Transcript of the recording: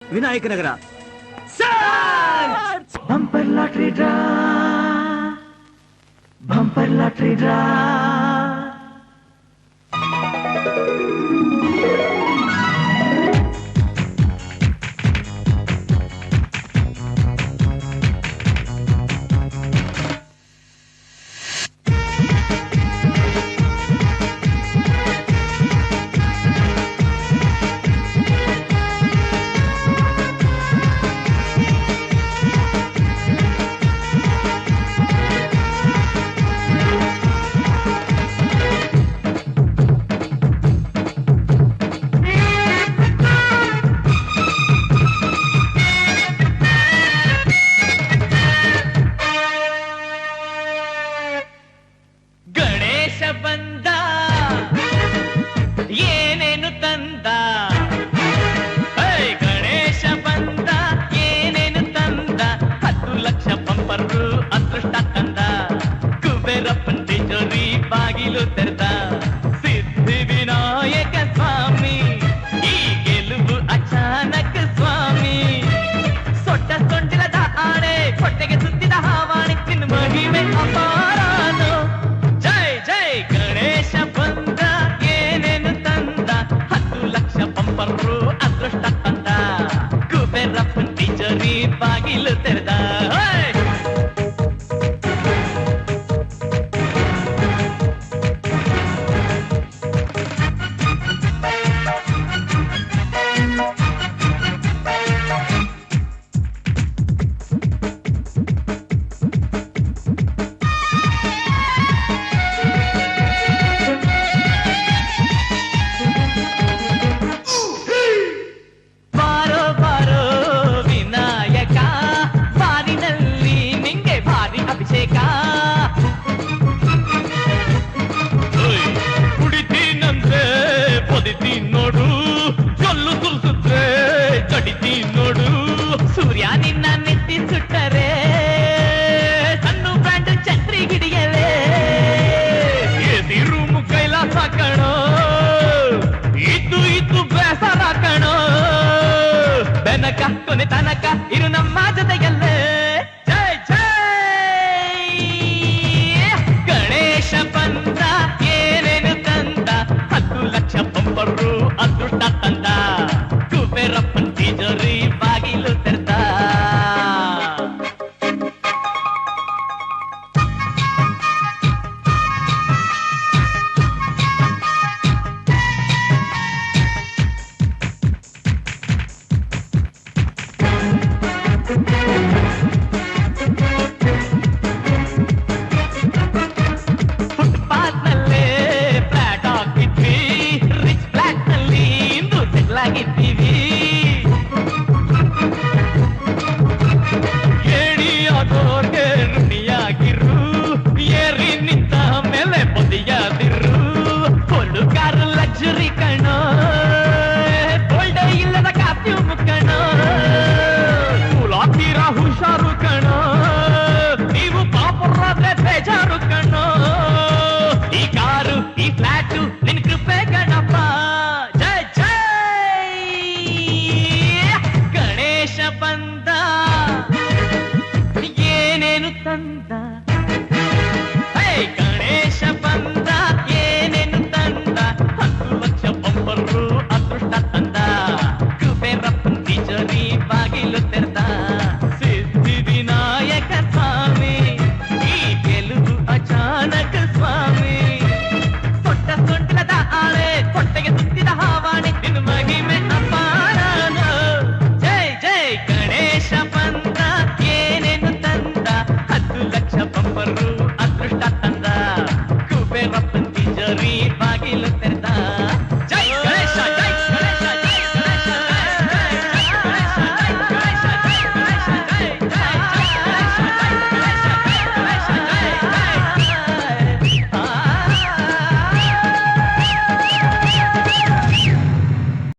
Vinayaka Nagar. Bumper lottery draw, bumper lottery draw. ಬಂದ ಏನೇನು ತಂದ, ಗಣೇಶ ಬಂದ ಏನೇನು ತಂದ, 10 ಲಕ್ಷ ಬಂಪರು ಅದೃಷ್ಟ ತಂದ, ಕುಬೇರಪ್ಪನ್ ತಿಜೋರಿ ಬಾಗಿಲು ತೆರೆದ, ಸಿದ್ಧಿ ವಿನಾಯಕ ಸ್ವಾಮಿ ಈ ಗೆಲುವು ಅಚಾನಕ್ ಸ್ವಾಮಿ, ಸೊಟ್ಟ ಸೊಂಡಿಲದ ಆಣೆ ಹೊಟ್ಟೆಗೆ ಸುತ್ತಿದ ಹಾವಾಣಿ, ನಿನ್ನ ಮಹಿಮೆ ಅಪಾರಾನು. ಗಣೇಶ ಬಂದ ಏನೇನು ತಂದ, 10 ಲಕ್ಷ ಬಂಪರು ಅದೃಷ್ಟ ತಂದ, ಕುಬೇರಪ್ಪನ್ ತಿಜೋರಿ ಬಾಗಿಲು ತೆರೆದ. ಕುಡಿತೀನಂದ್ರೆ ಪೊದಿತೀನಿ ನೋಡು, ಜೊಲ್ಲು ಸುಲ್ಸುದ್ರೆ ಚಡಿತೀನಿ